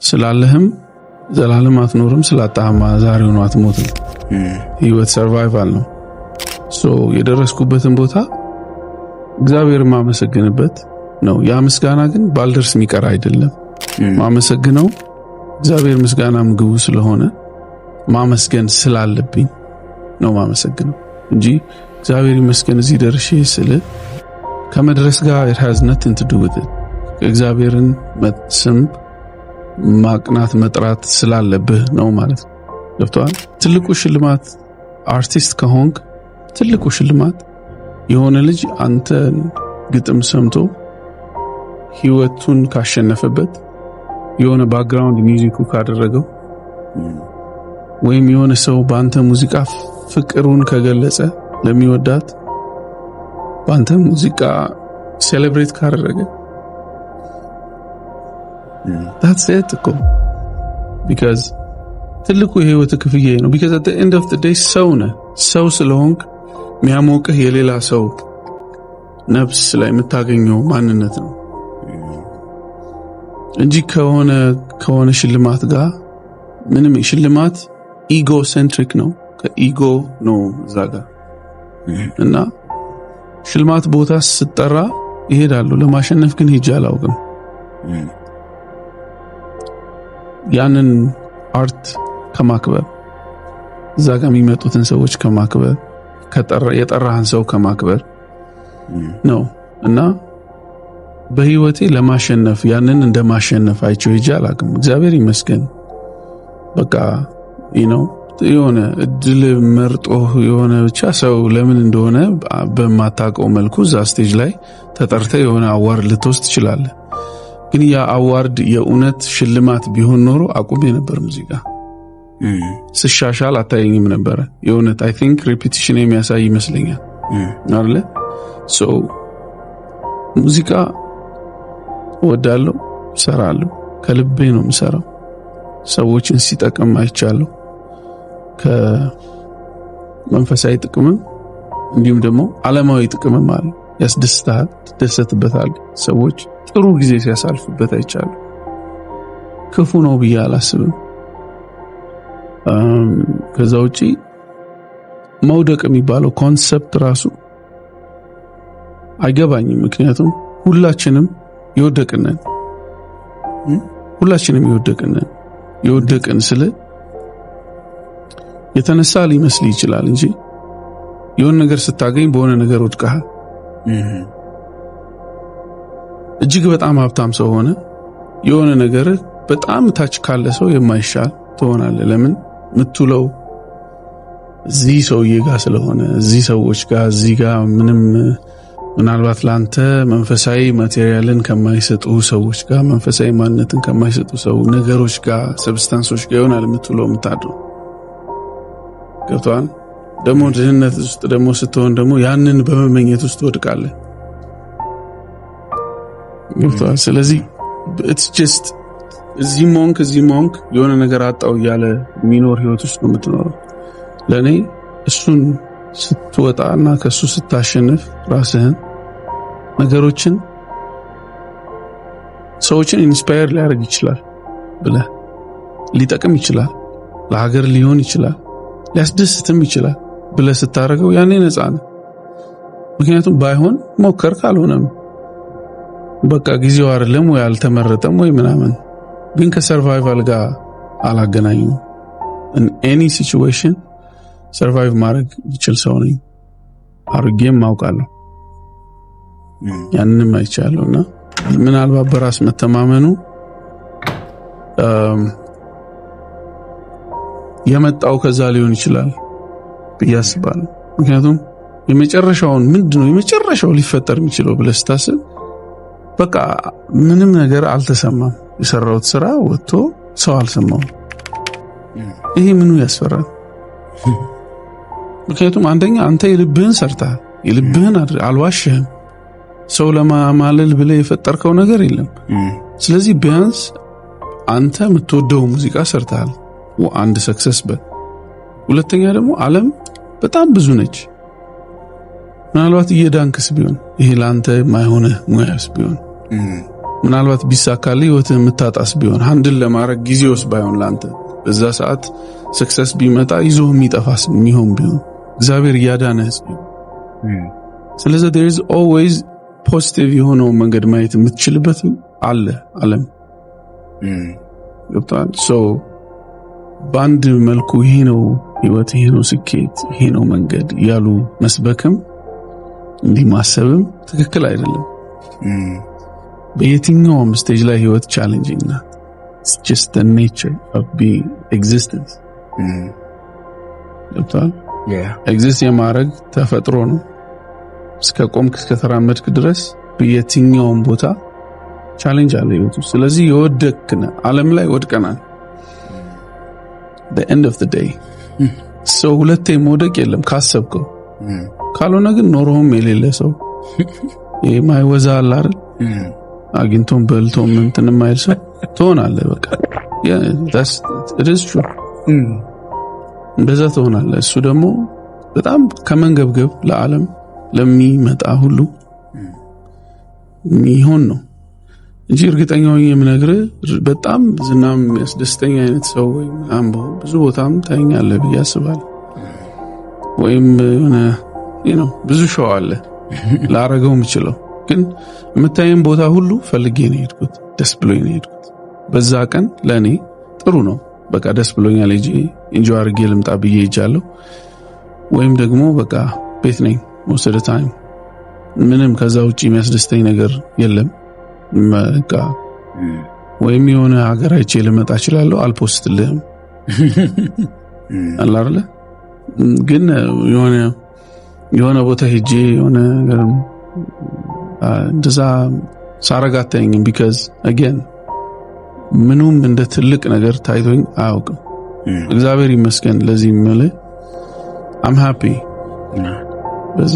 ስላለህም ዘላለም አትኖርም ስላጣህማ ዛሬውን አትሞትም ህይወት ሰርቫይቫል ነው ሶ የደረስኩበትን ቦታ እግዚአብሔር ማመሰግንበት ነው ያ ምስጋና ግን ባልደርስ የሚቀር አይደለም ማመሰግነው እግዚአብሔር ምስጋና ምግቡ ስለሆነ ማመስገን ስላለብኝ ነው ማመሰግነው እንጂ እግዚአብሔር ይመስገን እዚህ ደርሼ ስለ ከመድረስ ጋር it has nothing to do with it እግዚአብሔርን ስም ማቅናት መጥራት ስላለብህ ነው ማለት ነው ገብቷል ትልቁ ሽልማት አርቲስት ከሆንክ ትልቁ ሽልማት የሆነ ልጅ አንተ ግጥም ሰምቶ ህይወቱን ካሸነፈበት የሆነ ባክግራውንድ ሚውዚኩ ካደረገው ወይም የሆነ ሰው ባንተ ሙዚቃ ፍቅሩን ከገለጸ ለሚወዳት ባንተ ሙዚቃ ሴሌብሬት ካደረገ that's it because ትልቁ የህይወት ክፍያ ነው because at the end of the day ሰው ስለሆንክ የሚያሞቅህ የሌላ ሰው ነፍስ ላይ የምታገኘው ማንነት ነው እንጂ ከሆነ ሽልማት ጋር ምንም ሽልማት ኢጎሴንትሪክ ነው ከኢጎ ነው ዛጋ እና ሽልማት ቦታ ስትጠራ ይሄዳሉ ለማሸነፍ ግን ሄጄ አላውቅም ያንን አርት ከማክበር ዛጋ የሚመጡትን ሰዎች ከማክበር የጠራህን ሰው ከማክበር ነው እና በህይወቴ ለማሸነፍ ያንን እንደማሸነፍ አይቼው ሄጄ አላውቅም እግዚአብሔር ይመስገን በቃ የሆነ እድል መርጦ የሆነ ብቻ ሰው ለምን እንደሆነ በማታውቀው መልኩ ዛ ስቴጅ ላይ ተጠርተ የሆነ አዋርድ ልትወስድ ትችላለህ ግን ያ አዋርድ የእውነት ሽልማት ቢሆን ኖሮ አቁሜ ነበር ሙዚቃ ስሻሻል አታየኝም ነበር የእውነት I think repetition የሚያሳይ ይመስለኛል አይደል so ሙዚቃ ወዳለው ሰራለው ከልቤ ነው የምሰራው ሰዎችን ሲጠቅም አይቻለሁ ከመንፈሳዊ ጥቅምም እንዲሁም ደግሞ ዓለማዊ ጥቅምም አለ ያስደስታል ትደሰትበታል ሰዎች ጥሩ ጊዜ ሲያሳልፉበት አይቻለሁ ክፉ ነው ብዬ አላስብም ከዛ ውጪ መውደቅ የሚባለው ኮንሰፕት ራሱ አይገባኝም ምክንያቱም ሁላችንም የወደቅን ስለ የተነሳ ሊመስል ይችላል እንጂ የሆነ ነገር ስታገኝ በሆነ ነገር ወድቀሃል እጅግ በጣም ሀብታም ሰው ሆነ የሆነ ነገር በጣም ታች ካለ ሰው የማይሻል ትሆናለህ ለምን ምትውለው እዚህ ሰውዬ ጋር ስለሆነ እዚህ ሰዎች ጋር እዚህ ጋር ምናልባት ላንተ መንፈሳዊ ማቴሪያልን ከማይሰጡ ሰዎች ጋር መንፈሳዊ ማንነትን ከማይሰጡ ሰው ነገሮች ጋር ሰብስታንሶች ጋር ይሆናል ምትውለው ምታድረው ገብቷል ደሞ ድህነት ውስጥ ደሞ ስትሆን ደሞ ያንን በመመኘት ውስጥ ወድቃለህ ገብቷል ስለዚህ it's just እዚህ ሞንክ የሆነ ነገር አጣው ያለ ሚኖር ህይወት ውስጥ ነው የምትኖረው ለኔ እሱን ስትወጣና ከሱ ስታሸንፍ ራስህን ነገሮችን ሰዎችን ኢንስፓየር ሊያደርግ ይችላል ብለ ሊጠቅም ይችላል ለሀገር ሊሆን ይችላል ሊያስደስትም ይችላል ብለ ስታረገው ያኔ ነፃ ነው ምክንያቱም ባይሆን ሞከር ካልሆነም በቃ ጊዜው አይደለም ወይ አልተመረጠም ወይ ምናምን ግን ከሰርቫይቫል ጋር አላገናኙም in any situation survive ማድረግ ይችላል ሰው ነኝ አርጌም ማውቃለሁ ያንንም አይቻለውና ምናልባት በራስ መተማመኑ የመጣው ከዛ ሊሆን ይችላል ብያስባለሁ ምክንያቱም የመጨረሻው ሊፈጠር የሚችለው ብለህ ስታስብ በቃ ምንም ነገር አልተሰማም የሰራውት ስራ ወጥቶ ሰው አልሰማው ይሄ ምኑ ያስፈራል ምክንያቱም አንደኛ አንተ የልብህን ሰርተሃል የልብህን አልዋሽህም ሰው ለማማለል ብለህ የፈጠርከው ነገር የለም ስለዚህ ቢያንስ አንተ የምትወደው ሙዚቃ ሰርተሃል አንድ ሰክሰስ ሁለተኛ ደግሞ ዓለም በጣም ብዙ ነች ምናልባት እየዳንክስ ቢሆን ይሄ ላንተ ማይሆነ ሙያስ ቢሆን ምናልባት ቢሳካልህ ህይወትህ የምታጣስ ቢሆን ሃንድል ለማድረግ ጊዜውስ ባይሆን ላንተ በዛ ሰዓት ሰክሰስ ቢመጣ ይዞ የሚጠፋስ የሚሆን ቢሆን እግዚአብሔር ያዳነህ ስለዚህ there is always positive የሆነው መንገድ ማየት የምትችልበት አለ ዓለም ገብቷል so ባንድ መልኩ ይሄ ነው ህይወት ይሄ ነው ስኬት ይሄ ነው መንገድ ያሉ መስበክም እንዲህ ማሰብም ትክክል አይደለም በየትኛውም ስቴጅ ላይ ህይወት ቻሌንጂንግ ናት it's just the nature of being existence ገብቷል ኤግዚስት የማድረግ ተፈጥሮ ነው እስከ ቆምክ እስከ ተራመድክ ድረስ በየትኛውም ቦታ ቻሌንጅ አለ ህይወቱ ስለዚህ የወደቅነ ዓለም ላይ ወድቀናል the end of the day so ሁለቴ መውደቅ የለም ካሰብከው ካልሆነ ግን ኖሮም የሌለ ሰው የማይወዛ አላር አግኝቶም በልቶም እንትንም አይልሰ ትሆናለህ በቃ yeah it is true እንደዛ ትሆናለህ እሱ ደግሞ በጣም ከመንገብገብ ለዓለም ለሚመጣ ሁሉ የሚሆን ነው እንጂ እርግጠኛው የምነግርህ በጣም ዝናም ያስደስተኝ አይነት ሰው ወይ አምቦ ብዙ ቦታም ታኛለህ በያስባል ወይም የሆነ ብዙ ሾው አለ ላረገው የምችለው ግን የምታየን ቦታ ሁሉ ፈልጌ ነው የሄድኩት ደስ ብሎኝ ነው የሄድኩት በዛ ቀን ለኔ ጥሩ ነው በቃ ደስ ብሎኛል እንጂ ኢንጆይ አድርጌ ልምጣ ብዬ ይጃለሁ ወይም ደግሞ በቃ ቤት ነኝ most of the time ምንም ከዛ ውጪ የሚያስደስተኝ ነገር የለም በቃ ወይም የሆነ ሀገር አይቼ ልመጣ እችላለሁ አልፖስትልህም አላርለ ግን የሆነ ቦታ ሄጄ የሆነ ነገር እንደዛ ሳረጋታኝም because again ምኑም እንደ ትልቅ ነገር ታይቶኝ አያውቅም እግዚአብሔር ይመስገን ለዚህ ማለት I'm happy በዛ